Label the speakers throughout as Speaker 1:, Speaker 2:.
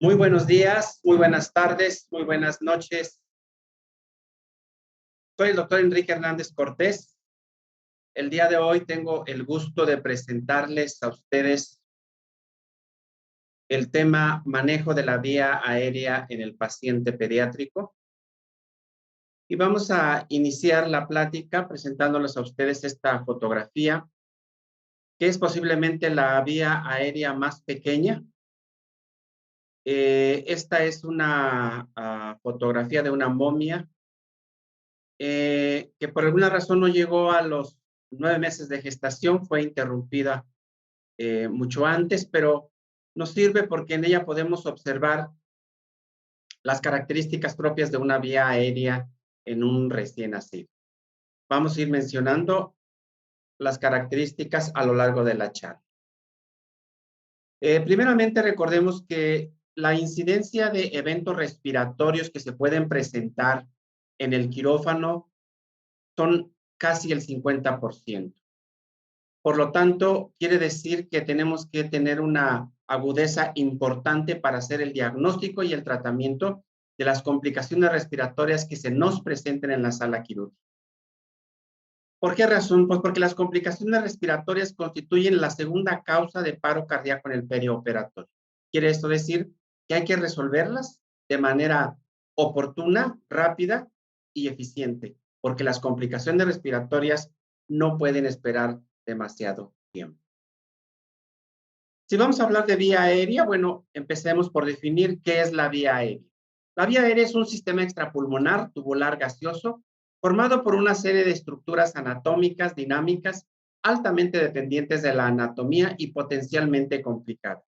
Speaker 1: Muy buenos días, muy buenas tardes, muy buenas noches. Soy el doctor Enrique Hernández Cortés. El día de hoy tengo el gusto de presentarles a ustedes el tema manejo de la vía aérea en el paciente pediátrico. Y vamos a iniciar la plática presentándoles a ustedes esta fotografía, que es posiblemente la vía aérea más pequeña. Esta es una fotografía de una momia que por alguna razón no llegó a los 9 meses de gestación, fue interrumpida mucho antes, pero nos sirve porque en ella podemos observar las características propias de una vía aérea en un recién nacido. Vamos a ir mencionando las características a lo largo de la charla. Primeramente, recordemos que la incidencia de eventos respiratorios que se pueden presentar en el quirófano son casi el 50%. Por lo tanto, quiere decir que tenemos que tener una agudeza importante para hacer el diagnóstico y el tratamiento de las complicaciones respiratorias que se nos presenten en la sala quirúrgica. ¿Por qué razón? Pues porque las complicaciones respiratorias constituyen la segunda causa de paro cardíaco en el perioperatorio. Quiere esto decir que hay que resolverlas de manera oportuna, rápida y eficiente, porque las complicaciones respiratorias no pueden esperar demasiado tiempo. Si vamos a hablar de vía aérea, bueno, empecemos por definir qué es la vía aérea. La vía aérea es un sistema extrapulmonar tubular gaseoso formado por una serie de estructuras anatómicas dinámicas altamente dependientes de la anatomía y potencialmente complicadas,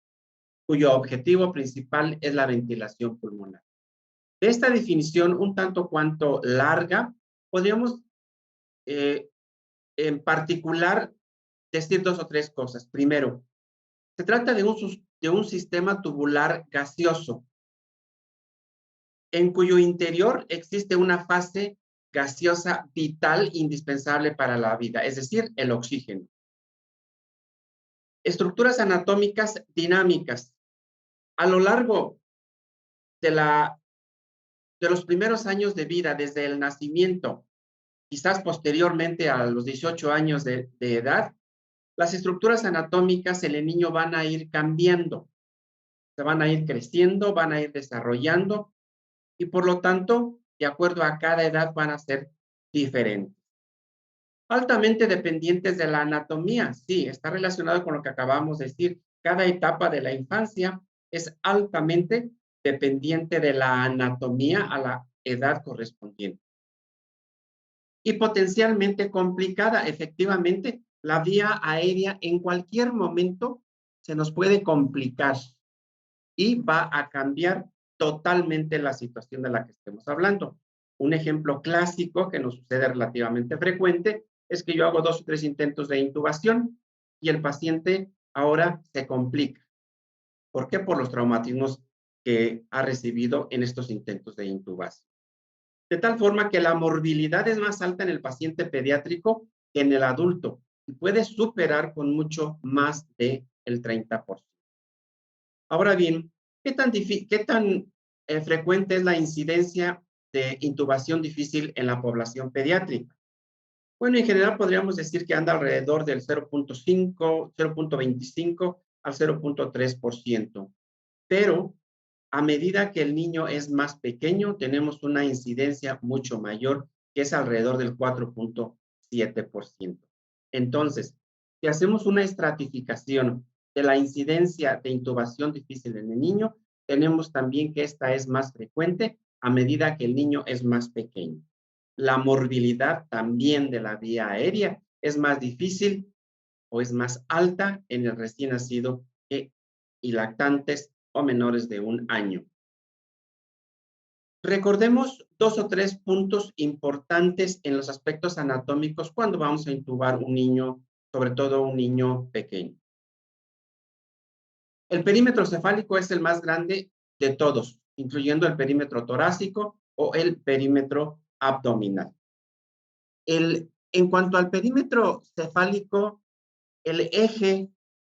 Speaker 1: cuyo objetivo principal es la ventilación pulmonar. De esta definición un tanto cuanto larga, podríamos en particular decir dos o tres cosas. Primero, se trata de un sistema tubular gaseoso, en cuyo interior existe una fase gaseosa vital indispensable para la vida, es decir, el oxígeno. Estructuras anatómicas dinámicas. A lo largo de los primeros años de vida, desde el nacimiento, quizás posteriormente a los 18 años de edad, las estructuras anatómicas en el niño van a ir cambiando, se van a ir creciendo, van a ir desarrollando y por lo tanto, de acuerdo a cada edad, van a ser diferentes. Altamente dependientes de la anatomía, sí, está relacionado con lo que acabamos de decir. Cada etapa de la infancia es altamente dependiente de la anatomía a la edad correspondiente. Y potencialmente complicada, efectivamente, la vía aérea en cualquier momento se nos puede complicar y va a cambiar totalmente la situación de la que estemos hablando. Un ejemplo clásico que nos sucede relativamente frecuente es que yo hago 2 o 3 intentos de intubación y el paciente ahora se complica. ¿Por qué? Por los traumatismos que ha recibido en estos intentos de intubación. De tal forma que la morbilidad es más alta en el paciente pediátrico que en el adulto y puede superar con mucho más del 30%. Ahora bien, ¿qué tan frecuente es la incidencia de intubación difícil en la población pediátrica? Bueno, en general podríamos decir que anda alrededor del 0.5, 0.25 al 0.3%, pero a medida que el niño es más pequeño, tenemos una incidencia mucho mayor, que es alrededor del 4.7%. Entonces, si hacemos una estratificación de la incidencia de intubación difícil en el niño, tenemos también que esta es más frecuente a medida que el niño es más pequeño. La morbilidad también de la vía aérea es más difícil o es más alta en el recién nacido y lactantes o menores de 1 año. Recordemos 2 o 3 puntos importantes en los aspectos anatómicos cuando vamos a intubar un niño, sobre todo un niño pequeño. El perímetro cefálico es el más grande de todos, incluyendo el perímetro torácico o el perímetro abdominal. En cuanto al perímetro cefálico, el eje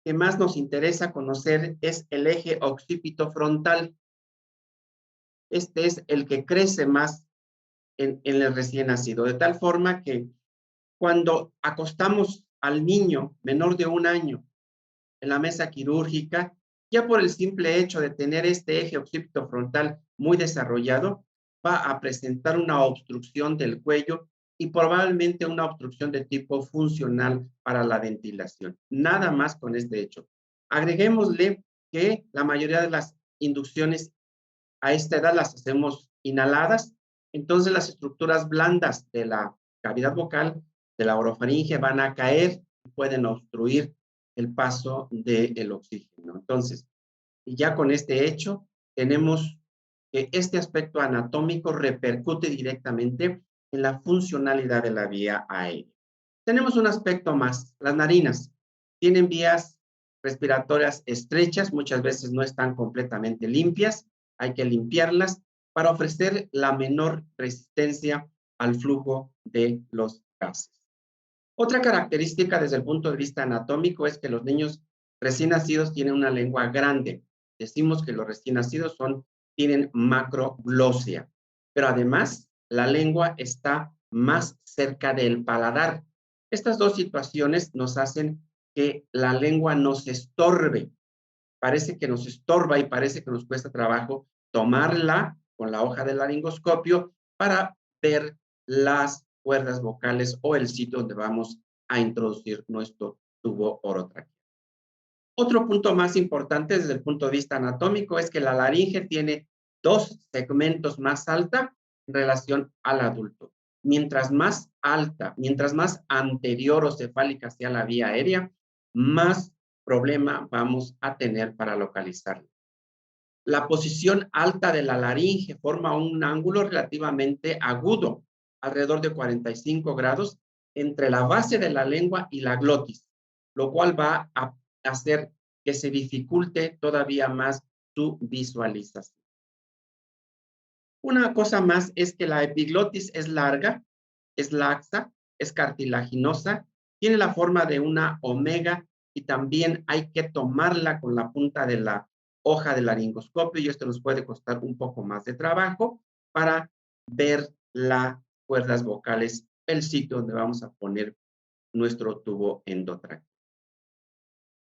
Speaker 1: que más nos interesa conocer es el eje occipito frontal, este es el que crece más en el recién nacido, de tal forma que cuando acostamos al niño menor de 1 año en la mesa quirúrgica, ya por el simple hecho de tener este eje occipitofrontal muy desarrollado, va a presentar una obstrucción del cuello y probablemente una obstrucción de tipo funcional para la ventilación. Nada más con este hecho. Agreguémosle que la mayoría de las inducciones a esta edad las hacemos inhaladas, entonces las estructuras blandas de la cavidad vocal, de la orofaringe, van a caer y pueden obstruir el paso del oxígeno. Entonces, ya con este hecho, tenemos que este aspecto anatómico repercute directamente en la funcionalidad de la vía aérea. Tenemos un aspecto más, las narinas tienen vías respiratorias estrechas, muchas veces no están completamente limpias, hay que limpiarlas para ofrecer la menor resistencia al flujo de los gases. Otra característica desde el punto de vista anatómico es que los niños recién nacidos tienen una lengua grande. Decimos que los recién nacidos tienen macroglossia, pero además la lengua está más cerca del paladar. Estas dos situaciones nos hacen que la lengua nos estorbe. Parece que nos estorba y parece que nos cuesta trabajo tomarla con la hoja del laringoscopio para ver las cuerdas vocales o el sitio donde vamos a introducir nuestro tubo orotraqueal. Otro punto más importante desde el punto de vista anatómico es que la laringe tiene 2 segmentos más alta en relación al adulto. Mientras más alta, mientras más anterior o cefálica sea la vía aérea, más problema vamos a tener para localizarla. La posición alta de la laringe forma un ángulo relativamente agudo, alrededor de 45 grados, entre la base de la lengua y la glotis, lo cual va a hacer que se dificulte todavía más su visualización. Una cosa más es que la epiglotis es larga, es laxa, es cartilaginosa, tiene la forma de una omega y también hay que tomarla con la punta de la hoja del laringoscopio y esto nos puede costar un poco más de trabajo para ver las cuerdas vocales, el sitio donde vamos a poner nuestro tubo endotraqueal.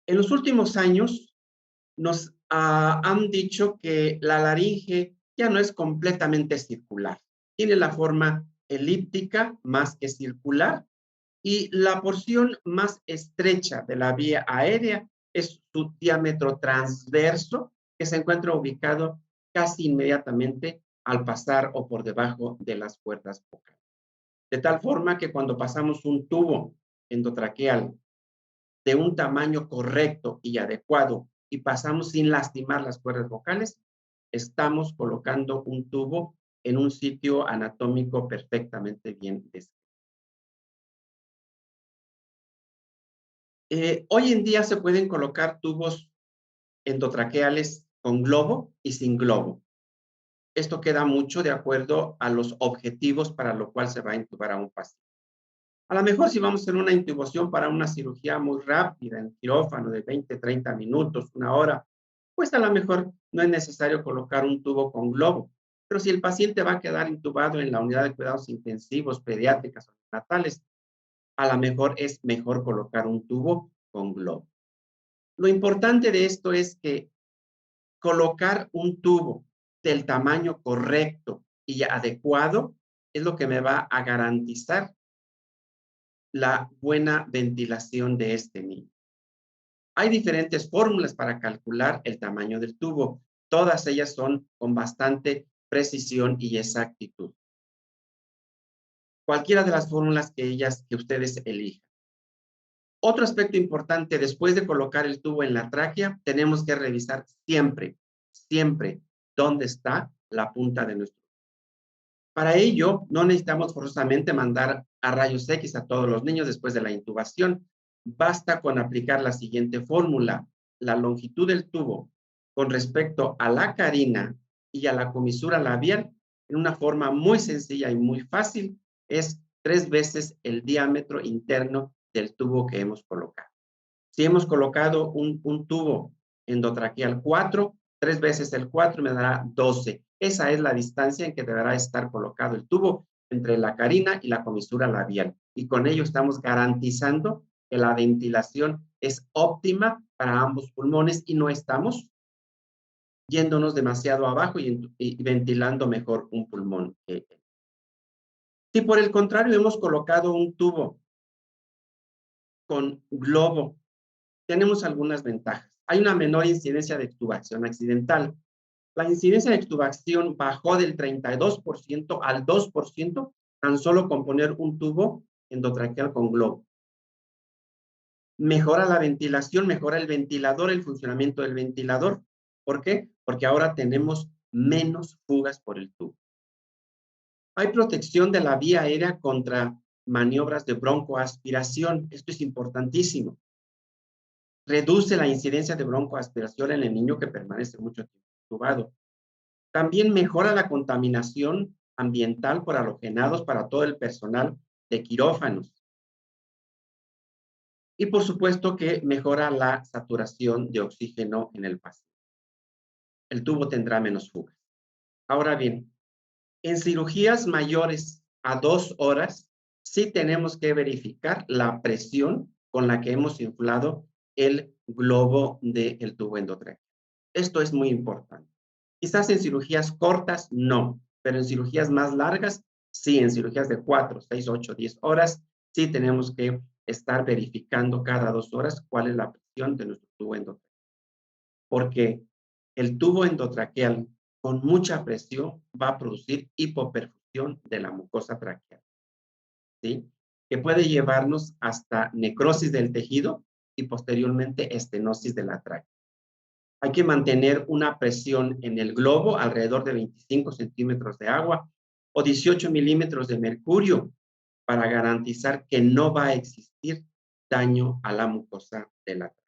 Speaker 1: En los últimos años nos han dicho que la laringe ya no es completamente circular. Tiene la forma elíptica más que circular y la porción más estrecha de la vía aérea es su diámetro transverso, que se encuentra ubicado casi inmediatamente al pasar o por debajo de las cuerdas vocales. De tal forma que cuando pasamos un tubo endotraqueal de un tamaño correcto y adecuado y pasamos sin lastimar las cuerdas vocales, estamos colocando un tubo en un sitio anatómico perfectamente bien descrito. Hoy en día se pueden colocar tubos endotraqueales con globo y sin globo. Esto queda mucho de acuerdo a los objetivos para lo cual se va a intubar a un paciente. A lo mejor si vamos a hacer una intubación para una cirugía muy rápida en quirófano de 20, 30 minutos, 1 hora, pues a lo mejor no es necesario colocar un tubo con globo. Pero si el paciente va a quedar intubado en la unidad de cuidados intensivos, pediátricas o natales, a lo mejor es mejor colocar un tubo con globo. Lo importante de esto es que colocar un tubo del tamaño correcto y adecuado es lo que me va a garantizar la buena ventilación de este niño. Hay diferentes fórmulas para calcular el tamaño del tubo. Todas ellas son con bastante precisión y exactitud. Cualquiera de las fórmulas que ustedes elijan. Otro aspecto importante, después de colocar el tubo en la tráquea, tenemos que revisar siempre, siempre, dónde está la punta de nuestro. Para ello, no necesitamos forzosamente mandar a rayos X a todos los niños después de la intubación. Basta con aplicar la siguiente fórmula. La longitud del tubo con respecto a la carina y a la comisura labial, en una forma muy sencilla y muy fácil, es 3 veces el diámetro interno del tubo que hemos colocado. Si hemos colocado un tubo endotraqueal 4, 3 veces el 4 me dará 12. Esa es la distancia en que deberá estar colocado el tubo entre la carina y la comisura labial. Y con ello estamos garantizando que la ventilación es óptima para ambos pulmones y no estamos yéndonos demasiado abajo y ventilando mejor un pulmón. Si por el contrario hemos colocado un tubo con globo, tenemos algunas ventajas. Hay una menor incidencia de extubación accidental. La incidencia de extubación bajó del 32% al 2% tan solo con poner un tubo endotraqueal con globo. Mejora la ventilación, mejora el ventilador, el funcionamiento del ventilador. ¿Por qué? Porque ahora tenemos menos fugas por el tubo. Hay protección de la vía aérea contra maniobras de broncoaspiración. Esto es importantísimo. Reduce la incidencia de broncoaspiración en el niño que permanece mucho tiempo intubado. También mejora la contaminación ambiental por halogenados para todo el personal de quirófanos. Y por supuesto que mejora la saturación de oxígeno en el paciente. El tubo tendrá menos fugas. Ahora bien, en cirugías mayores a 2 horas, sí tenemos que verificar la presión con la que hemos inflado el globo del tubo endotraqueal. Esto es muy importante. Quizás en cirugías cortas, no, pero en cirugías más largas, sí, en cirugías de 4, 6, 8, 10 horas, sí tenemos que estar verificando cada 2 horas cuál es la presión de nuestro tubo endotraqueal. Porque el tubo endotraqueal con mucha presión va a producir hipoperfusión de la mucosa traqueal, ¿sí? Que puede llevarnos hasta necrosis del tejido y posteriormente estenosis de la tráquea. Hay que mantener una presión en el globo alrededor de 25 centímetros de agua o 18 milímetros de mercurio para garantizar que no va a existir daño a la mucosa de la tráquea.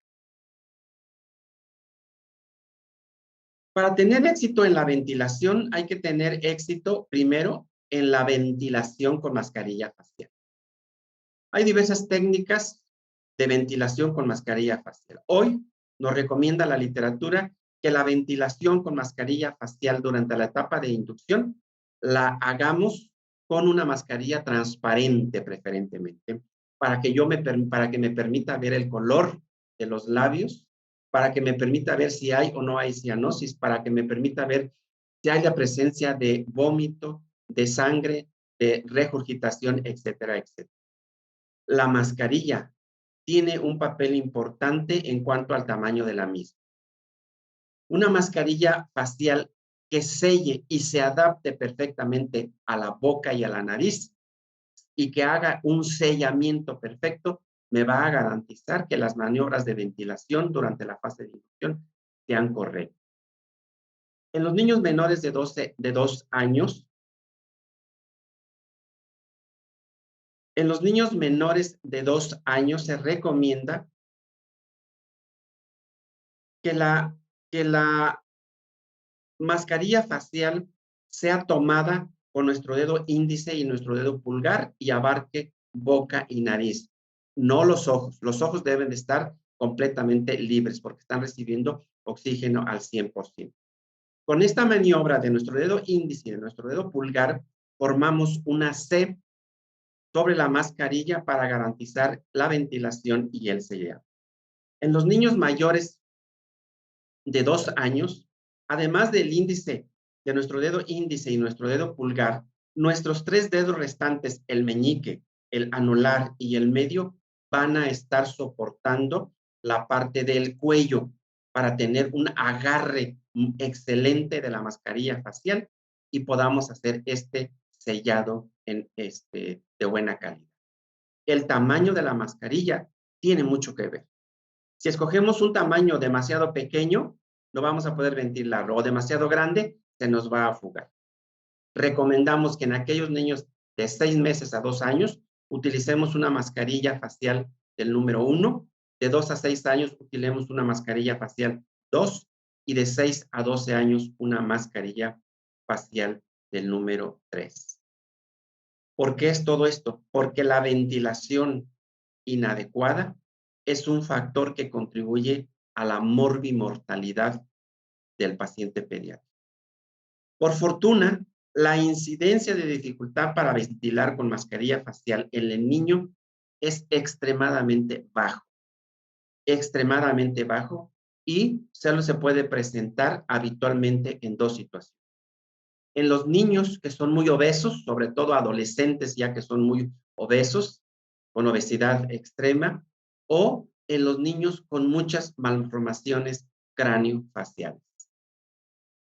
Speaker 1: Para tener éxito en la ventilación, hay que tener éxito primero en la ventilación con mascarilla facial. Hay diversas técnicas de ventilación con mascarilla facial. Hoy nos recomienda la literatura que la ventilación con mascarilla facial durante la etapa de inducción la hagamos con una mascarilla transparente preferentemente, para que me permita ver el color de los labios, para que me permita ver si hay o no hay cianosis, para que me permita ver si hay la presencia de vómito, de sangre, de regurgitación, etcétera, etcétera. La mascarilla tiene un papel importante en cuanto al tamaño de la misma. Una mascarilla facial que selle y se adapte perfectamente a la boca y a la nariz y que haga un sellamiento perfecto, me va a garantizar que las maniobras de ventilación durante la fase de inducción sean correctas. En los niños menores de 2 años, en los niños menores de 2 años se recomienda que la mascarilla facial sea tomada con nuestro dedo índice y nuestro dedo pulgar y abarque boca y nariz, no los ojos. Los ojos deben de estar completamente libres porque están recibiendo oxígeno al 100%. Con esta maniobra de nuestro dedo índice y de nuestro dedo pulgar, formamos una C sobre la mascarilla para garantizar la ventilación y el sellado. En los niños mayores de 2 años, además del índice, de nuestro dedo índice y nuestro dedo pulgar, nuestros 3 dedos restantes, el meñique, el anular y el medio, van a estar soportando la parte del cuello para tener un agarre excelente de la mascarilla facial y podamos hacer este sellado de buena calidad. El tamaño de la mascarilla tiene mucho que ver. Si escogemos un tamaño demasiado pequeño, no vamos a poder ventilarlo, o demasiado grande, se nos va a fugar. Recomendamos que en aquellos niños de 6 meses a 2 años, utilicemos una mascarilla facial del número 1, de 2 a 6 años utilicemos una mascarilla facial 2 y de 6 a 12 años una mascarilla facial del número 3. ¿Por qué es todo esto? Porque la ventilación inadecuada es un factor que contribuye a la morbimortalidad del paciente pediátrico. Por fortuna, la incidencia de dificultad para ventilar con mascarilla facial en el niño es extremadamente bajo, y solo se puede presentar habitualmente en dos situaciones. En los niños que son muy obesos, sobre todo adolescentes ya que son muy obesos, con obesidad extrema, o en los niños con muchas malformaciones craneofaciales.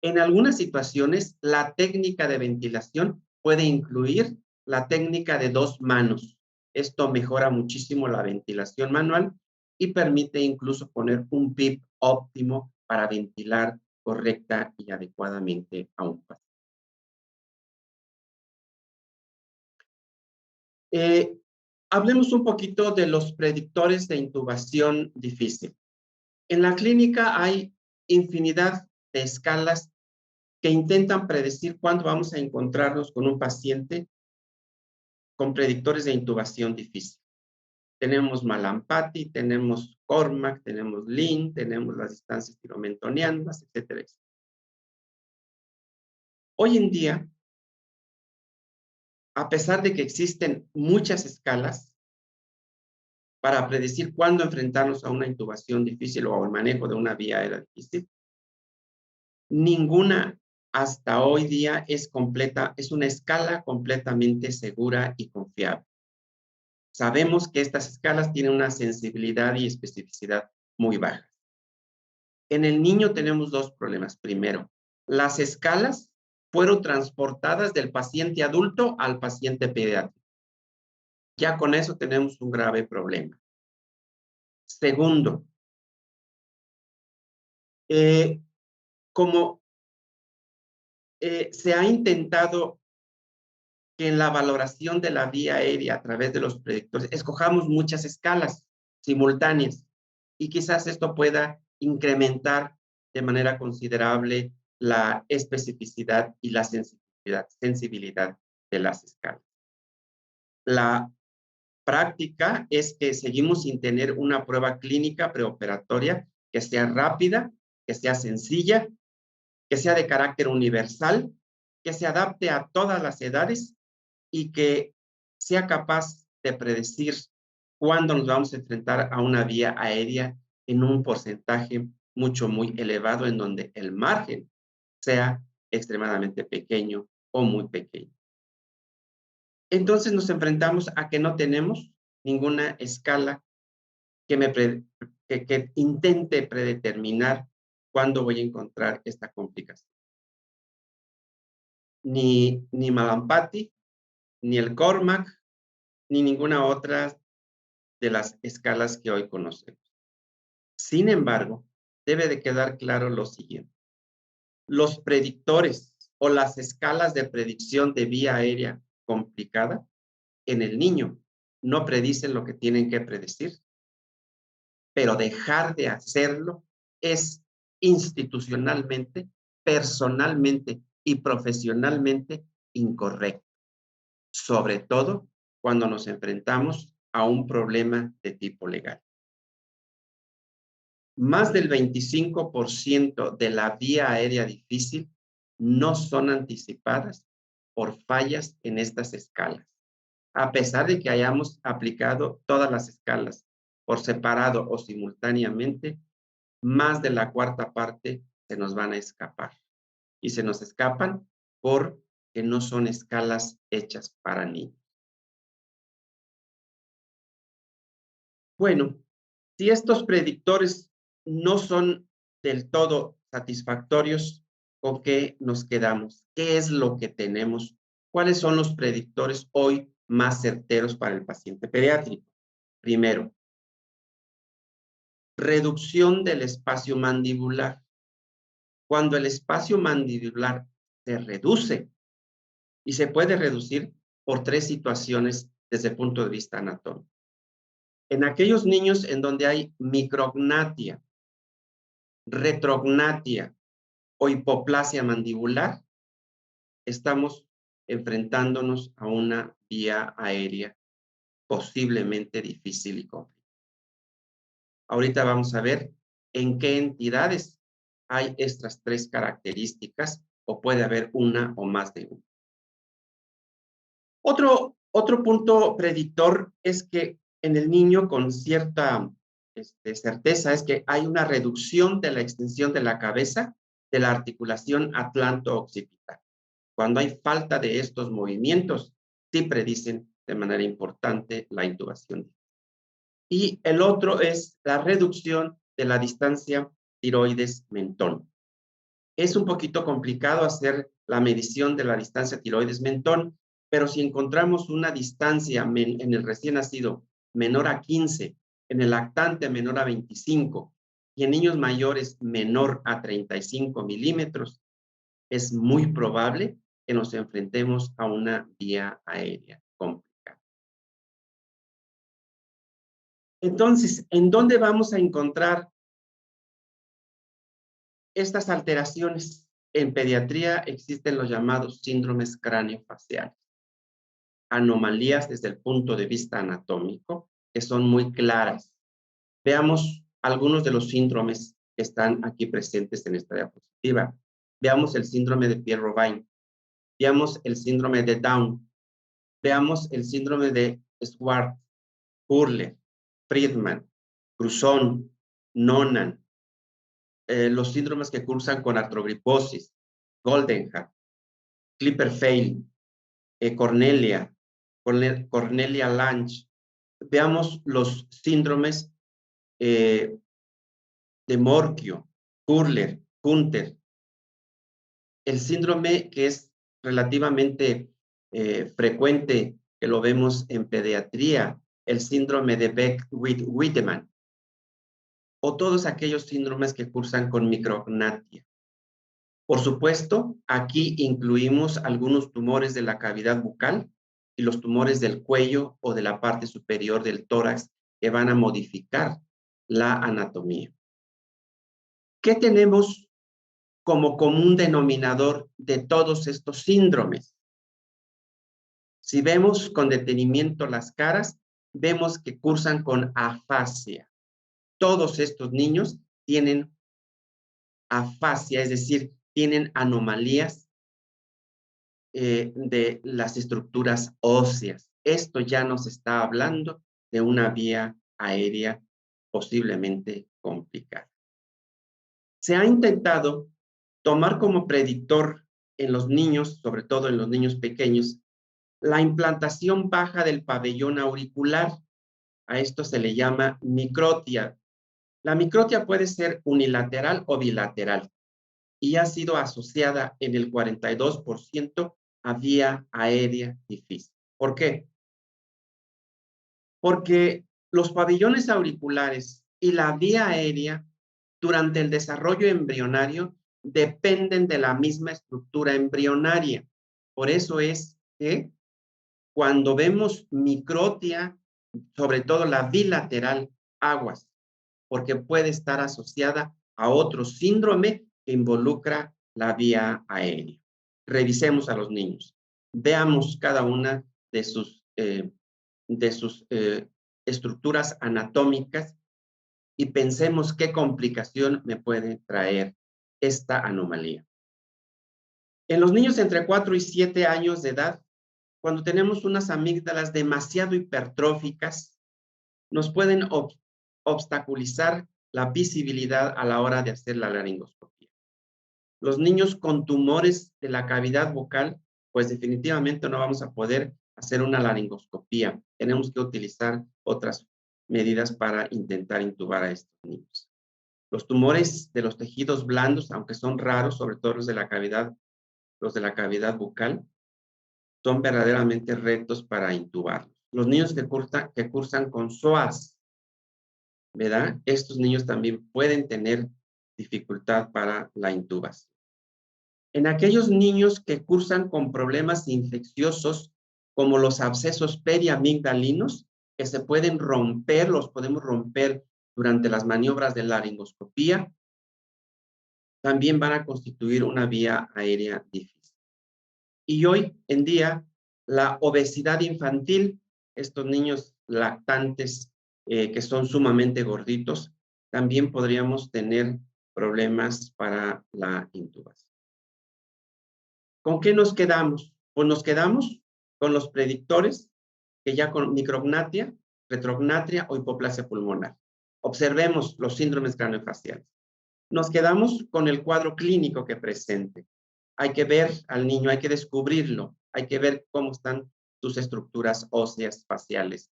Speaker 1: En algunas situaciones, la técnica de ventilación puede incluir la técnica de 2 manos. Esto mejora muchísimo la ventilación manual y permite incluso poner un PIB óptimo para ventilar correcta y adecuadamente a un paciente. Eh, Hablemos un poquito de los predictores de intubación difícil. En la clínica hay infinidad de escalas que intentan predecir cuándo vamos a encontrarnos con un paciente con predictores de intubación difícil. Tenemos Malampati, tenemos Cormac, tenemos Lean, tenemos las distancias tiromentonianas, etcétera, etcétera. Hoy en día, a pesar de que existen muchas escalas para predecir cuándo enfrentarnos a una intubación difícil o al manejo de una vía aérea difícil, ninguna hasta hoy día es completa, es una escala completamente segura y confiable. Sabemos que estas escalas tienen una sensibilidad y especificidad muy bajas. En el niño tenemos dos problemas. Primero, las escalas fueron transportadas del paciente adulto al paciente pediátrico. Ya con eso tenemos un grave problema. Segundo, como se ha intentado que en la valoración de la vía aérea a través de los predictores escojamos muchas escalas simultáneas, y quizás esto pueda incrementar de manera considerable la especificidad y la sensibilidad de las escalas. La práctica es que seguimos sin tener una prueba clínica preoperatoria que sea rápida, que sea sencilla, que sea de carácter universal, que se adapte a todas las edades y que sea capaz de predecir cuándo nos vamos a enfrentar a una vía aérea en un porcentaje muy elevado, en donde el margen sea extremadamente pequeño o muy pequeño. Entonces nos enfrentamos a que no tenemos ninguna escala que intente predeterminar cuándo voy a encontrar esta complicación. Ni Malampati, ni el Cormac, ni ninguna otra de las escalas que hoy conocemos. Sin embargo, debe de quedar claro lo siguiente. Los predictores o las escalas de predicción de vía aérea complicada en el niño no predicen lo que tienen que predecir, pero dejar de hacerlo es institucionalmente, personalmente y profesionalmente incorrecto, sobre todo cuando nos enfrentamos a un problema de tipo legal. Más del 25% de la vía aérea difícil no son anticipadas por fallas en estas escalas, a pesar de que hayamos aplicado todas las escalas por separado o simultáneamente. Más de la cuarta parte se nos van a escapar, y se nos escapan porque no son escalas hechas para niños. Bueno, si estos predictores no son del todo satisfactorios, ¿con qué nos quedamos? ¿Qué es lo que tenemos? ¿Cuáles son los predictores hoy más certeros para el paciente pediátrico? Primero, reducción del espacio mandibular. Cuando el espacio mandibular se reduce, y se puede reducir por tres situaciones desde el punto de vista anatómico. En aquellos niños en donde hay micrognatia, retrognatia o hipoplasia mandibular, estamos enfrentándonos a una vía aérea posiblemente difícil y complicada. Ahorita vamos a ver en qué entidades hay estas tres características o puede haber una o más de una. Otro punto predictor es que en el niño con cierta certeza es que hay una reducción de la extensión de la cabeza de la articulación atlanto-occipital. Cuando hay falta de estos movimientos, sí predicen de manera importante la intubación. Y el otro es la reducción de la distancia tiroides-mentón. Es un poquito complicado hacer la medición de la distancia tiroides-mentón, pero si encontramos una distancia en el recién nacido menor a 15, en el lactante menor a 25 y en niños mayores menor a 35 milímetros, es muy probable que nos enfrentemos a una vía aérea complicada. Entonces, ¿en dónde vamos a encontrar estas alteraciones? En pediatría existen los llamados síndromes craneofaciales, anomalías desde el punto de vista anatómico que son muy claras. Veamos algunos de los síndromes que están aquí presentes en esta diapositiva. Veamos el síndrome de Pierre-Robin, veamos el síndrome de Down, veamos el síndrome de Schwartz, Hurler, Friedman, Cruzón, Noonan, los síndromes que cursan con artrogriposis, Goldenhar, Klippel-Feil, Cornelia, Cornelia-Lange. Veamos los síndromes de Morquio, Hurler, Hunter. El síndrome que es relativamente frecuente, que lo vemos en pediatría, el síndrome de Beck-Wiedemann, o todos aquellos síndromes que cursan con micrognatia. Por supuesto, aquí incluimos algunos tumores de la cavidad bucal y los tumores del cuello o de la parte superior del tórax que van a modificar la anatomía. ¿Qué tenemos como común denominador de todos estos síndromes? Si vemos con detenimiento las caras, vemos que cursan con afasia. Todos estos niños tienen afasia, es decir, tienen anomalías de las estructuras óseas. Esto ya nos está hablando de una vía aérea posiblemente complicada. Se ha intentado tomar como predictor en los niños, sobre todo en los niños pequeños, la implantación baja del pabellón auricular. A esto se le llama microtia. La microtia puede ser unilateral o bilateral y ha sido asociada en el 42% a vía aérea difícil. ¿Por qué? Porque los pabellones auriculares y la vía aérea durante el desarrollo embrionario dependen de la misma estructura embrionaria. Por eso es que cuando vemos microtia, sobre todo la bilateral, aguas, porque puede estar asociada a otro síndrome que involucra la vía aérea. Revisemos a los niños. Veamos cada una de sus estructuras anatómicas y pensemos qué complicación me puede traer esta anomalía. En los niños entre 4 y 7 años de edad, cuando tenemos unas amígdalas demasiado hipertróficas, nos pueden obstaculizar la visibilidad a la hora de hacer la laringoscopia. Los niños con tumores de la cavidad bucal, pues definitivamente no vamos a poder hacer una laringoscopía. Tenemos que utilizar otras medidas para intentar intubar a estos niños. Los tumores de los tejidos blandos, aunque son raros, sobre todo los de la cavidad bucal, son verdaderamente retos para intubarlos. Los niños que cursan con psoas, ¿verdad? Estos niños también pueden tener dificultad para la intubación. En aquellos niños que cursan con problemas infecciosos, como los abscesos periamigdalinos, que se pueden romper, los podemos romper durante las maniobras de laringoscopía, también van a constituir una vía aérea difícil. Y hoy en día, la obesidad infantil, estos niños lactantes que son sumamente gorditos, también podríamos tener problemas para la intubación. ¿Con qué nos quedamos? Pues nos quedamos con los predictores, que ya con micrognatia, retrognatia o hipoplasia pulmonar. Observemos los síndromes craneofaciales. Nos quedamos con el cuadro clínico que presente. Hay que ver al niño, hay que descubrirlo, hay que ver cómo están sus estructuras óseas faciales.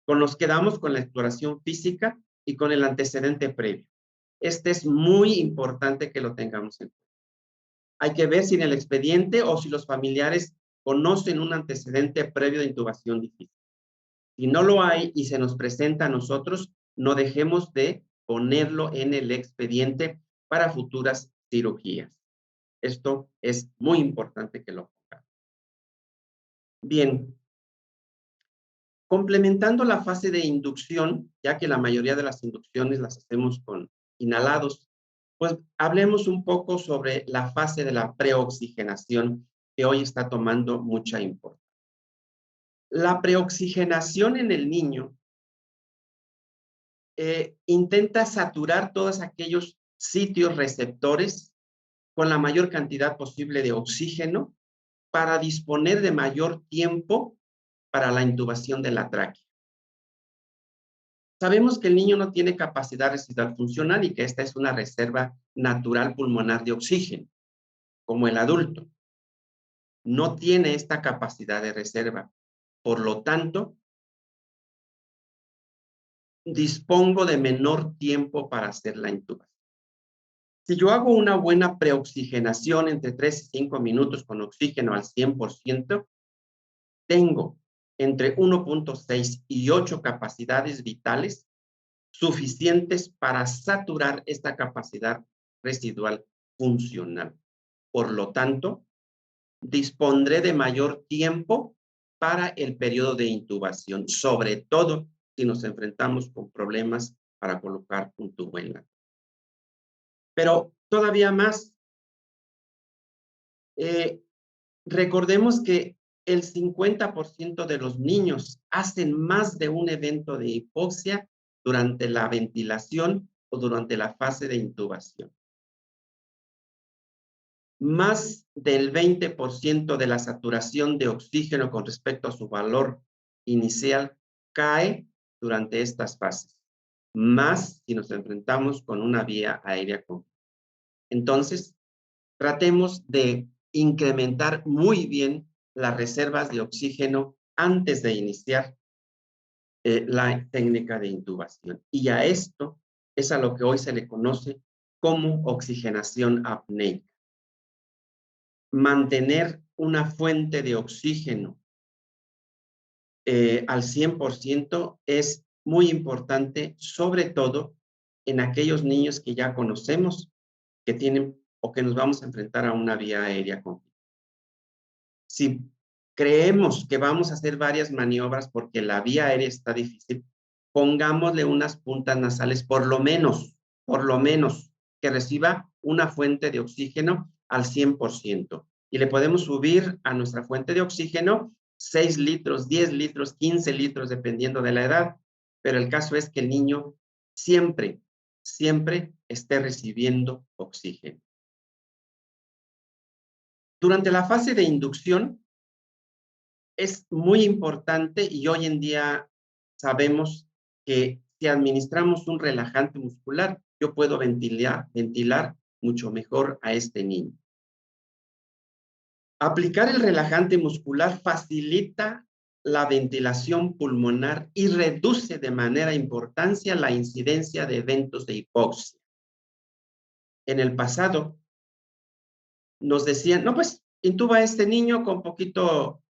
Speaker 1: Nos quedamos con la exploración física y con el antecedente previo. Este es muy importante que lo tengamos en cuenta. Hay que ver si en el expediente o si los familiares conocen un antecedente previo de intubación difícil. Si no lo hay y se nos presenta a nosotros, no dejemos de ponerlo en el expediente para futuras cirugías. Esto es muy importante que lo pongamos. Bien, complementando la fase de inducción, ya que la mayoría de las inducciones las hacemos con inhalados, pues hablemos un poco sobre la fase de la preoxigenación que hoy está tomando mucha importancia. La preoxigenación en el niño intenta saturar todos aquellos sitios receptores con la mayor cantidad posible de oxígeno para disponer de mayor tiempo para la intubación de la tráquea. Sabemos que el niño no tiene capacidad residual funcional y que esta es una reserva natural pulmonar de oxígeno, como el adulto. No tiene esta capacidad de reserva. Por lo tanto, dispongo de menor tiempo para hacer la intubación. Si yo hago una buena preoxigenación entre 3 y 5 minutos con oxígeno al 100%, tengo entre 1.6 y 8 capacidades vitales suficientes para saturar esta capacidad residual funcional. Por lo tanto, dispondré de mayor tiempo para el periodo de intubación, sobre todo si nos enfrentamos con problemas para colocar un tubo en la. Pero todavía más, recordemos que el 50% de los niños hacen más de un evento de hipoxia durante la ventilación o durante la fase de intubación. Más del 20% de la saturación de oxígeno con respecto a su valor inicial cae durante estas fases, más si nos enfrentamos con una vía aérea completa. Entonces, tratemos de incrementar muy bien las reservas de oxígeno antes de iniciar la técnica de intubación. Y a esto es a lo que hoy se le conoce como oxigenación apneica. Mantener una fuente de oxígeno al 100% es muy importante, sobre todo en aquellos niños que ya conocemos que tienen o que nos vamos a enfrentar a una vía aérea completa. Si creemos que vamos a hacer varias maniobras porque la vía aérea está difícil, pongámosle unas puntas nasales, por lo menos, que reciba una fuente de oxígeno al 100%. Y le podemos subir a nuestra fuente de oxígeno 6 litros, 10 litros, 15 litros, dependiendo de la edad. Pero el caso es que el niño siempre, siempre esté recibiendo oxígeno. Durante la fase de inducción, es muy importante y hoy en día sabemos que si administramos un relajante muscular, yo puedo ventilar mucho mejor a este niño. Aplicar el relajante muscular facilita la ventilación pulmonar y reduce de manera importante la incidencia de eventos de hipoxia. En el pasado nos decían, no, pues intuba a este niño con poquito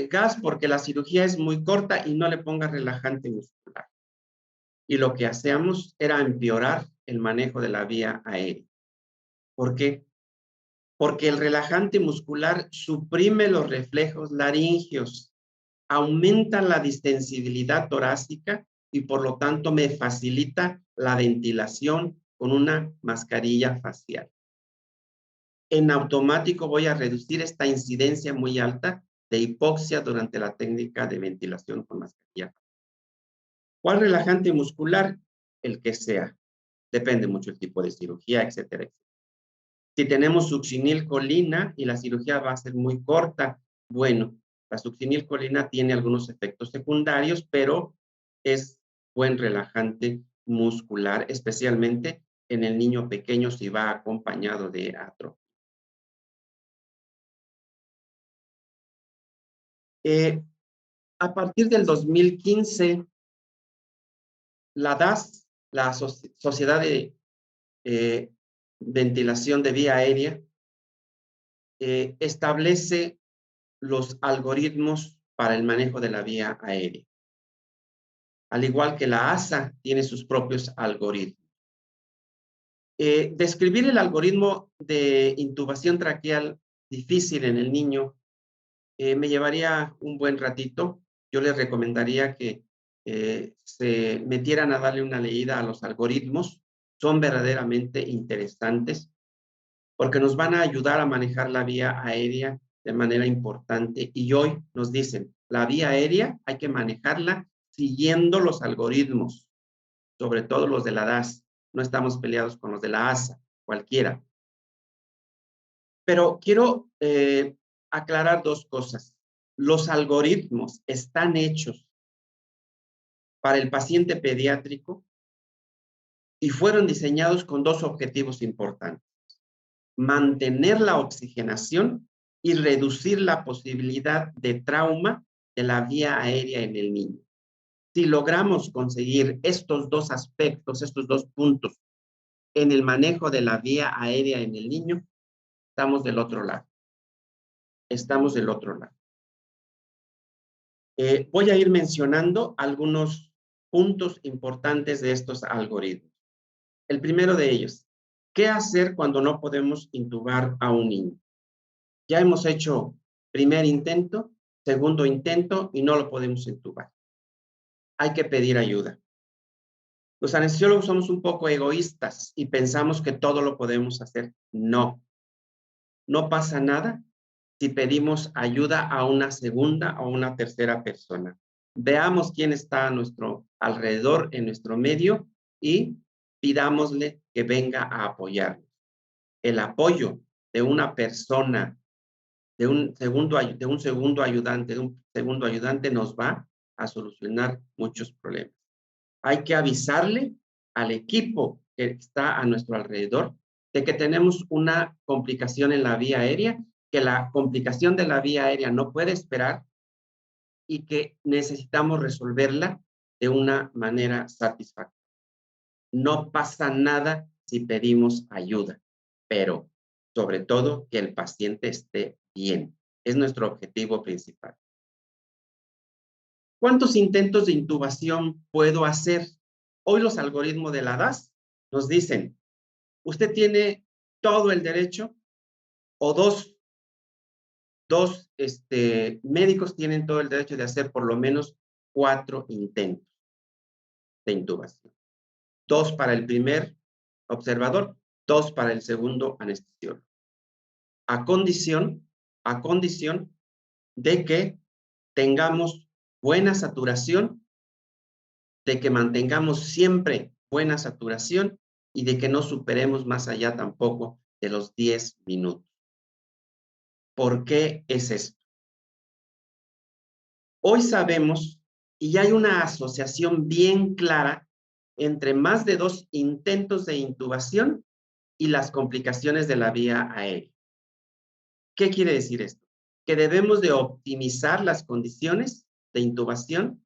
Speaker 1: gas porque la cirugía es muy corta y no le ponga relajante muscular. Y lo que hacíamos era empeorar el manejo de la vía aérea. ¿Por qué? Porque el relajante muscular suprime los reflejos laringeos, aumenta la distensibilidad torácica y por lo tanto me facilita la ventilación con una mascarilla facial. En automático voy a reducir esta incidencia muy alta de hipoxia durante la técnica de ventilación con mascarilla. ¿Cuál relajante muscular? El que sea. Depende mucho el tipo de cirugía, etcétera, etcétera. Si tenemos succinilcolina y la cirugía va a ser muy corta, bueno, la succinilcolina tiene algunos efectos secundarios, pero es buen relajante muscular, especialmente en el niño pequeño si va acompañado de atrofia. Eh, a partir del 2015, la DAS, la Sociedad de eh, Ventilación de Vía Aérea, establece los algoritmos para el manejo de la vía aérea. Al igual que la ASA tiene sus propios algoritmos. Describir el algoritmo de intubación traqueal difícil en el niño me llevaría un buen ratito. Yo les recomendaría que se metieran a darle una leída a los algoritmos. Son verdaderamente interesantes porque nos van a ayudar a manejar la vía aérea de manera importante. Y hoy nos dicen, la vía aérea hay que manejarla siguiendo los algoritmos, sobre todo los de la DAS. No estamos peleados con los de la ASA, cualquiera. Pero quiero aclarar dos cosas. Los algoritmos están hechos para el paciente pediátrico y fueron diseñados con dos objetivos importantes: mantener la oxigenación y reducir la posibilidad de trauma de la vía aérea en el niño. Si logramos conseguir estos dos aspectos, estos dos puntos en el manejo de la vía aérea en el niño, estamos del otro lado. Estamos del otro lado. Voy a ir mencionando algunos puntos importantes de estos algoritmos. El primero de ellos, ¿qué hacer cuando no podemos intubar a un niño? Ya hemos hecho primer intento, segundo intento y no lo podemos intubar. Hay que pedir ayuda. Los anestesiólogos somos un poco egoístas y pensamos que todo lo podemos hacer. No, no pasa nada si pedimos ayuda a una segunda o una tercera persona. Veamos quién está a nuestro alrededor, en nuestro medio, y pidámosle que venga a apoyarnos. El apoyo de una persona, de un segundo ayudante nos va a solucionar muchos problemas. Hay que avisarle al equipo que está a nuestro alrededor de que tenemos una complicación en la vía aérea, que la complicación de la vía aérea no puede esperar y que necesitamos resolverla de una manera satisfactoria. No pasa nada si pedimos ayuda, pero sobre todo que el paciente esté bien. Es nuestro objetivo principal. ¿Cuántos intentos de intubación puedo hacer? Hoy los algoritmos de la DAS nos dicen, usted tiene todo el derecho, o dos médicos tienen todo el derecho de hacer por lo menos 4 intentos de intubación. 2 para el primer observador, 2 para el segundo anestesiólogo. A condición de que tengamos buena saturación, de que mantengamos siempre buena saturación y de que no superemos más allá tampoco de los 10 minutos. ¿Por qué es esto? Hoy sabemos, y hay una asociación bien clara entre más de 2 intentos de intubación y las complicaciones de la vía aérea. ¿Qué quiere decir esto? Que debemos de optimizar las condiciones de intubación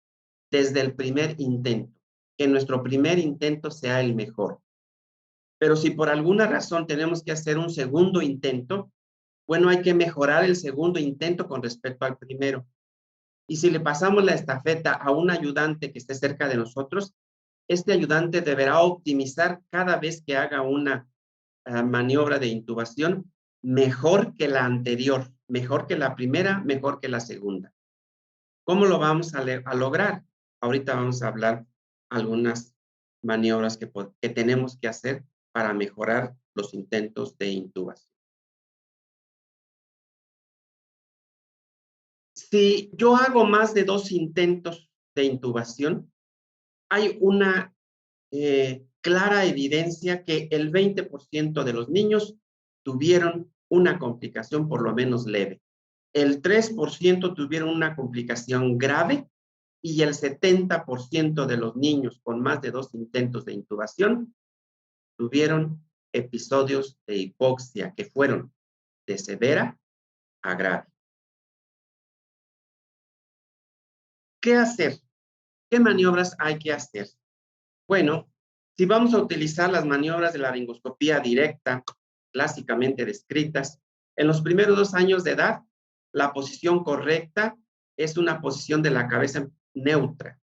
Speaker 1: desde el primer intento, que nuestro primer intento sea el mejor. Pero si por alguna razón tenemos que hacer un segundo intento, bueno, hay que mejorar el segundo intento con respecto al primero. Y si le pasamos la estafeta a un ayudante que esté cerca de nosotros, este ayudante deberá optimizar cada vez que haga una maniobra de intubación mejor que la anterior, mejor que la primera, mejor que la segunda. ¿Cómo lo vamos a lograr? Ahorita vamos a hablar algunas maniobras que tenemos que hacer para mejorar los intentos de intubación. Si yo hago más de 2 intentos de intubación, hay una clara evidencia que el 20% de los niños tuvieron una complicación por lo menos leve. El 3% tuvieron una complicación grave y el 70% de los niños con más de 2 intentos de intubación tuvieron episodios de hipoxia que fueron de severa a grave. ¿Qué hacer? ¿Qué maniobras hay que hacer? Bueno, si vamos a utilizar las maniobras de la laringoscopía directa, clásicamente descritas, en los primeros 2 años de edad, la posición correcta es una posición de la cabeza neutra.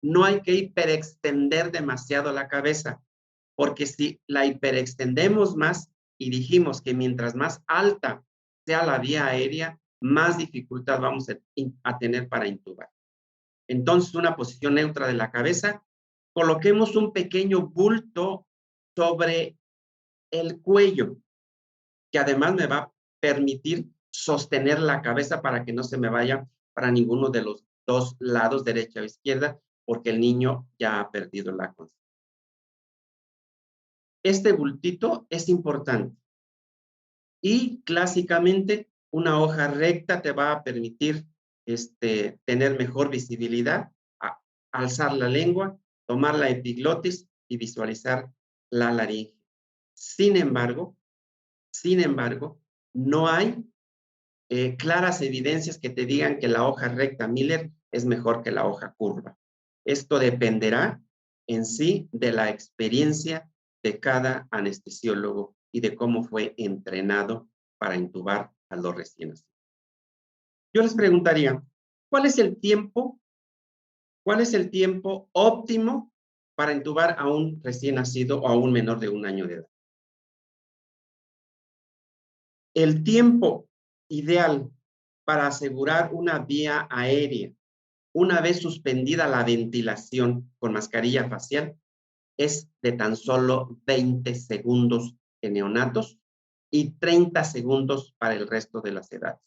Speaker 1: No hay que hiperextender demasiado la cabeza, porque si la hiperextendemos más y dijimos que mientras más alta sea la vía aérea, más dificultad vamos a tener para intubar. Entonces, una posición neutra de la cabeza, coloquemos un pequeño bulto sobre el cuello, que además me va a permitir sostener la cabeza para que no se me vaya para ninguno de los 2 lados, derecha o izquierda, porque el niño ya ha perdido la conciencia. Este bultito es importante y clásicamente una hoja recta te va a permitir tener mejor visibilidad, alzar la lengua, tomar la epiglotis y visualizar la laringe. Sin embargo, no hay claras evidencias que te digan que la hoja recta Miller es mejor que la hoja curva. Esto dependerá en sí de la experiencia de cada anestesiólogo y de cómo fue entrenado para intubar a los recién nacidos. Yo les preguntaría, ¿cuál es el tiempo óptimo para intubar a un recién nacido o a un menor de 1 año de edad? El tiempo ideal para asegurar una vía aérea, una vez suspendida la ventilación con mascarilla facial, es de tan solo 20 segundos en neonatos y 30 segundos para el resto de las edades.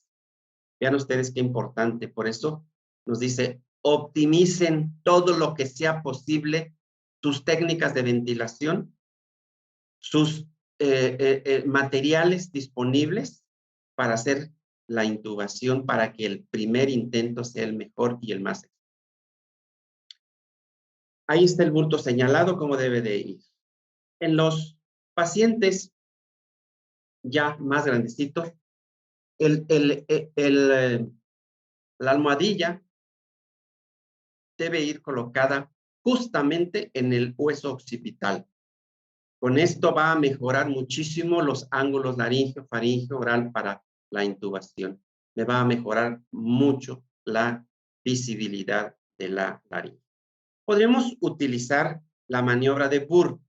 Speaker 1: Vean ustedes qué importante. Por eso nos dice, optimicen todo lo que sea posible sus técnicas de ventilación, sus materiales disponibles para hacer la intubación para que el primer intento sea el mejor y el más exitoso. Ahí está el bulto señalado como debe de ir. En los pacientes ya más grandecitos, la almohadilla debe ir colocada justamente en el hueso occipital. Con esto va a mejorar muchísimo los ángulos laríngeo, faríngeo, oral para la intubación. Me va a mejorar mucho la visibilidad de la laringe. Podemos utilizar la maniobra de Burke.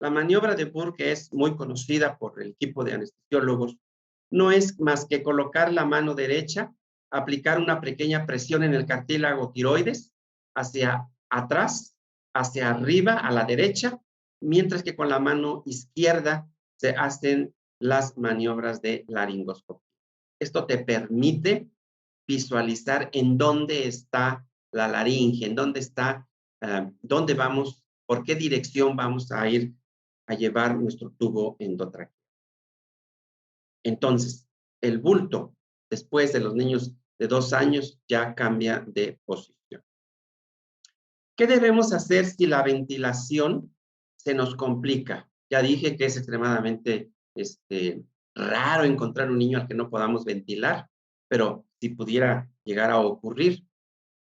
Speaker 1: La maniobra de Burke, que es muy conocida por el equipo de anestesiólogos, no es más que colocar la mano derecha, aplicar una pequeña presión en el cartílago tiroides hacia atrás, hacia arriba, a la derecha, mientras que con la mano izquierda se hacen las maniobras de laringoscopía. Esto te permite visualizar en dónde está la laringe, en dónde está, dónde vamos, por qué dirección vamos a ir a llevar nuestro tubo endotráqueo. Entonces, el bulto, después de los niños de 2 años, ya cambia de posición. ¿Qué debemos hacer si la ventilación se nos complica? Ya dije que es extremadamente raro encontrar un niño al que no podamos ventilar, pero si pudiera llegar a ocurrir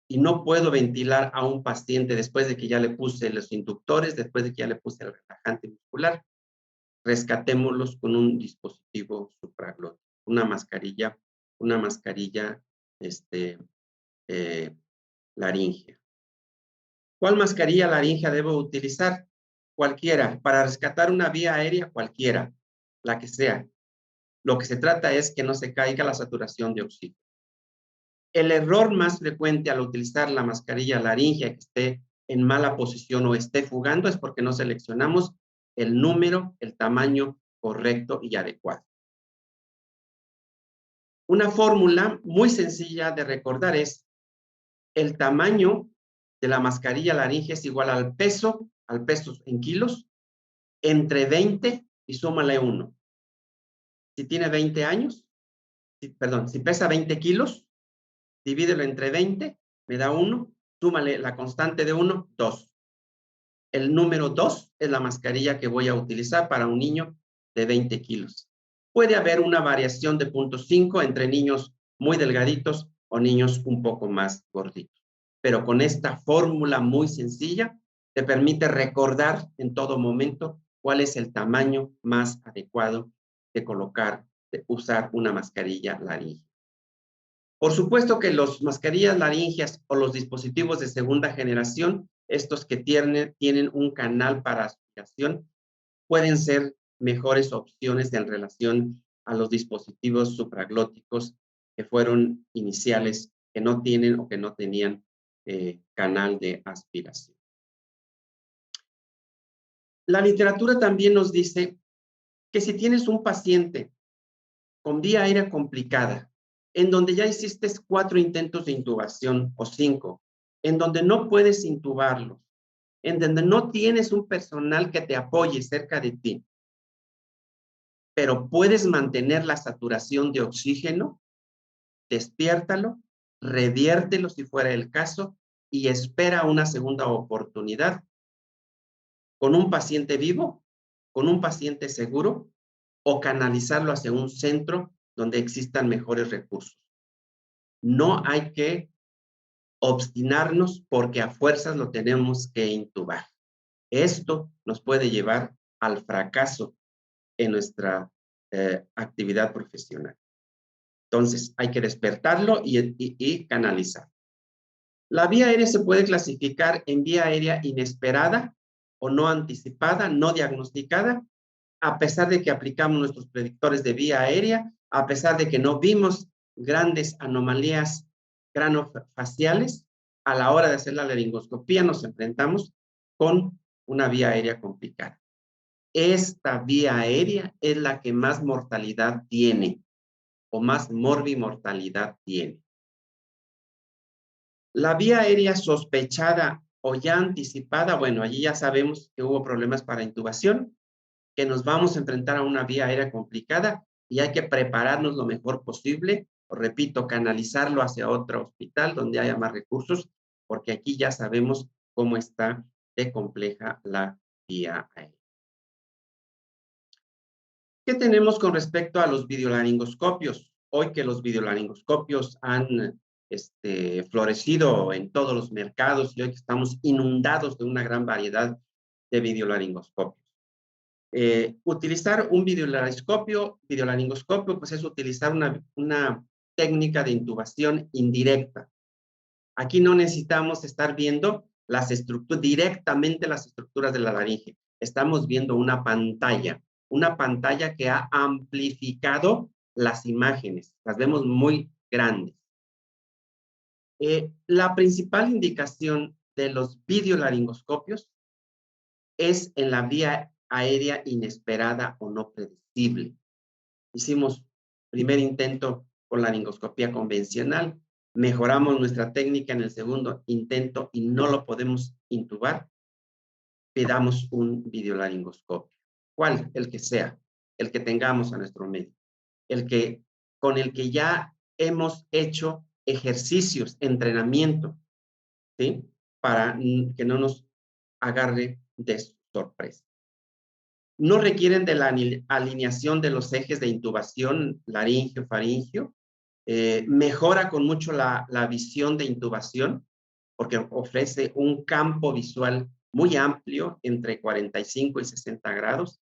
Speaker 1: y no puedo ventilar a un paciente después de que ya le puse los inductores, después de que ya le puse el relajante muscular, rescatémoslos con un dispositivo supraglótico, una mascarilla laríngea. ¿Cuál mascarilla laríngea debo utilizar? Cualquiera. Para rescatar una vía aérea, cualquiera, la que sea. Lo que se trata es que no se caiga la saturación de oxígeno. El error más frecuente al utilizar la mascarilla laríngea que esté en mala posición o esté fugando es porque no seleccionamos el número, el tamaño correcto y adecuado. Una fórmula muy sencilla de recordar es el tamaño de la mascarilla laríngea es igual al peso al peso en kilos, entre 20 y súmale 1. Si tiene 20 años, si pesa 20 kilos, divídelo entre 20, me da 1, súmale la constante de 1, 2. El número 2 es la mascarilla que voy a utilizar para un niño de 20 kilos. Puede haber una variación de 0.5 entre niños muy delgaditos o niños un poco más gorditos. Pero con esta fórmula muy sencilla, te permite recordar en todo momento cuál es el tamaño más adecuado de usar una mascarilla laringea. Por supuesto que las mascarillas laringeas o los dispositivos de segunda generación, estos que tienen un canal para aspiración, pueden ser mejores opciones en relación a los dispositivos supraglóticos que fueron iniciales, que no tienen o que no tenían canal de aspiración. La literatura también nos dice que si tienes un paciente con vía aérea complicada, en donde ya hiciste 4 intentos de intubación o 5, en donde no puedes intubarlos, en donde no tienes un personal que te apoye cerca de ti, pero puedes mantener la saturación de oxígeno, despiértalo, reviértelo si fuera el caso y espera una segunda oportunidad con un paciente vivo, con un paciente seguro o canalizarlo hacia un centro donde existan mejores recursos. No hay que obstinarnos porque a fuerzas lo tenemos que intubar. Esto nos puede llevar al fracaso en nuestra actividad profesional. Entonces, hay que despertarlo y canalizar. La vía aérea se puede clasificar en vía aérea inesperada o no anticipada, no diagnosticada, a pesar de que aplicamos nuestros predictores de vía aérea, a pesar de que no vimos grandes anomalías cranofaciales, a la hora de hacer la laringoscopía nos enfrentamos con una vía aérea complicada. Esta vía aérea es la que más mortalidad tiene o más morbimortalidad tiene. La vía aérea sospechada o ya anticipada, bueno, allí ya sabemos que hubo problemas para intubación, que nos vamos a enfrentar a una vía aérea complicada y hay que prepararnos lo mejor posible, repito, canalizarlo hacia otro hospital donde haya más recursos, porque aquí ya sabemos cómo está de compleja la vía aérea. ¿Qué tenemos con respecto a los videolaringoscopios? Hoy que los videolaringoscopios han florecido en todos los mercados y hoy que estamos inundados de una gran variedad de videolaringoscopios. Utilizar un videolaringoscopio, pues es utilizar una técnica de intubación indirecta. Aquí no necesitamos estar viendo directamente las estructuras de la laringe. Estamos viendo una pantalla que ha amplificado las imágenes. Las vemos muy grandes. La principal indicación de los videolaringoscopios es en la vía aérea inesperada o no predecible. Hicimos primer intento con laringoscopía convencional, mejoramos nuestra técnica en el segundo intento y no lo podemos intubar, pidamos un videolaringoscopio. ¿Cuál? El que sea, el que tengamos a nuestro medio, con el que ya hemos hecho ejercicios, entrenamiento, ¿sí? Para que no nos agarre de sorpresa. No requieren de la alineación de los ejes de intubación laringio-faringio. Mejora con mucho la visión de intubación porque ofrece un campo visual muy amplio entre 45 y 60 grados.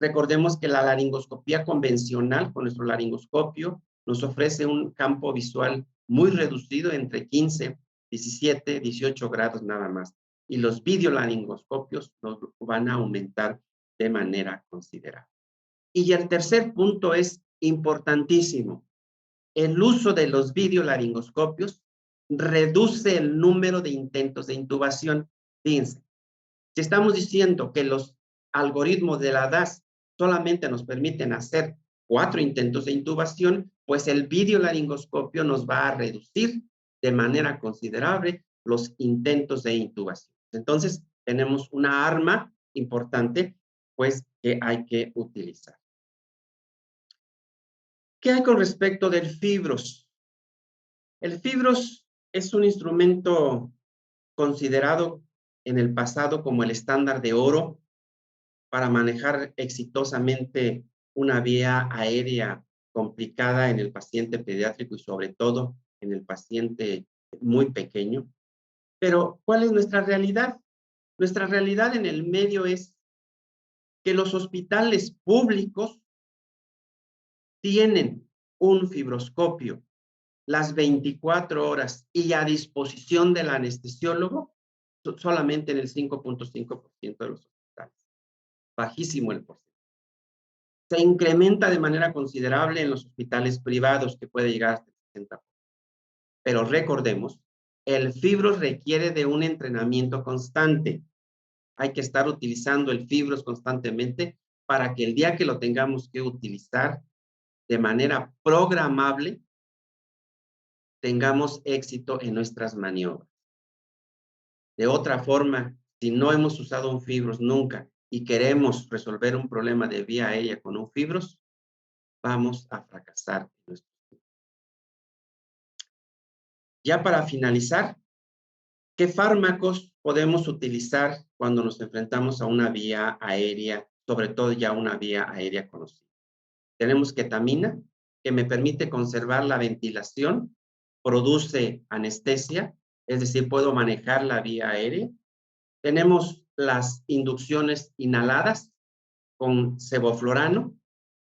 Speaker 1: Recordemos que la laringoscopía convencional con nuestro laringoscopio nos ofrece un campo visual muy reducido entre 15, 17, 18 grados nada más. Y los videolaringoscopios nos van a aumentar de manera considerable. Y el tercer punto es importantísimo. El uso de los videolaringoscopios reduce el número de intentos de intubación. Fíjense, si estamos diciendo que los algoritmos de la DAS solamente nos permiten hacer 4 intentos de intubación, pues el videolaringoscopio nos va a reducir de manera considerable los intentos de intubación. Entonces, tenemos una arma importante, pues, que hay que utilizar. ¿Qué hay con respecto del fibros? El fibros es un instrumento considerado en el pasado como el estándar de oro para manejar exitosamente una vía aérea complicada en el paciente pediátrico y sobre todo en el paciente muy pequeño. Pero, ¿cuál es nuestra realidad? Nuestra realidad en el medio es que los hospitales públicos tienen un fibroscopio las 24 horas y a disposición del anestesiólogo solamente en el 5.5% de los hospitales. Bajísimo el porcentaje. Se incrementa de manera considerable en los hospitales privados, que puede llegar hasta el 60%. Pero recordemos, el fibros requiere de un entrenamiento constante. Hay que estar utilizando el fibros constantemente para que el día que lo tengamos que utilizar de manera programable, tengamos éxito en nuestras maniobras. De otra forma, si no hemos usado un fibros nunca y queremos resolver un problema de vía aérea con un fibros, vamos a fracasar. Ya para finalizar, ¿qué fármacos podemos utilizar cuando nos enfrentamos a una vía aérea, sobre todo ya una vía aérea conocida? Tenemos ketamina, que me permite conservar la ventilación, produce anestesia, es decir, puedo manejar la vía aérea. Tenemos las inducciones inhaladas con sevoflurano,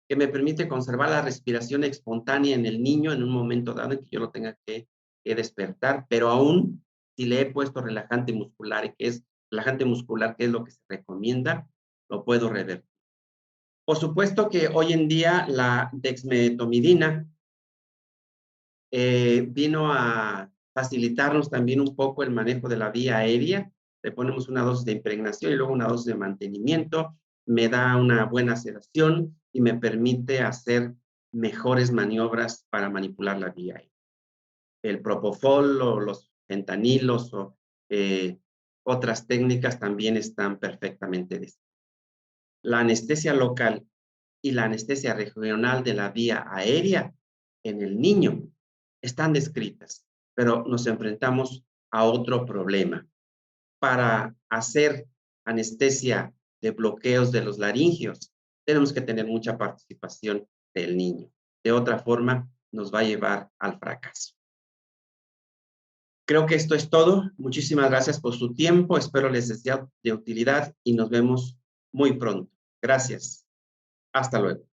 Speaker 1: que me permite conservar la respiración espontánea en el niño en un momento dado en que yo lo tenga que despertar, pero aún si le he puesto relajante muscular, que es lo que se recomienda, lo puedo revertir. Por supuesto que hoy en día la dexmedetomidina vino a facilitarnos también un poco el manejo de la vía aérea. Le ponemos una dosis de impregnación y luego una dosis de mantenimiento. Me da una buena sedación y me permite hacer mejores maniobras para manipular la vía aérea. El propofol o los fentanilos o otras técnicas también están perfectamente descritas. La anestesia local y la anestesia regional de la vía aérea en el niño están descritas, pero nos enfrentamos a otro problema. Para hacer anestesia de bloqueos de los laringios, tenemos que tener mucha participación del niño. De otra forma, nos va a llevar al fracaso. Creo que esto es todo. Muchísimas gracias por su tiempo. Espero les sea de utilidad y nos vemos muy pronto. Gracias. Hasta luego.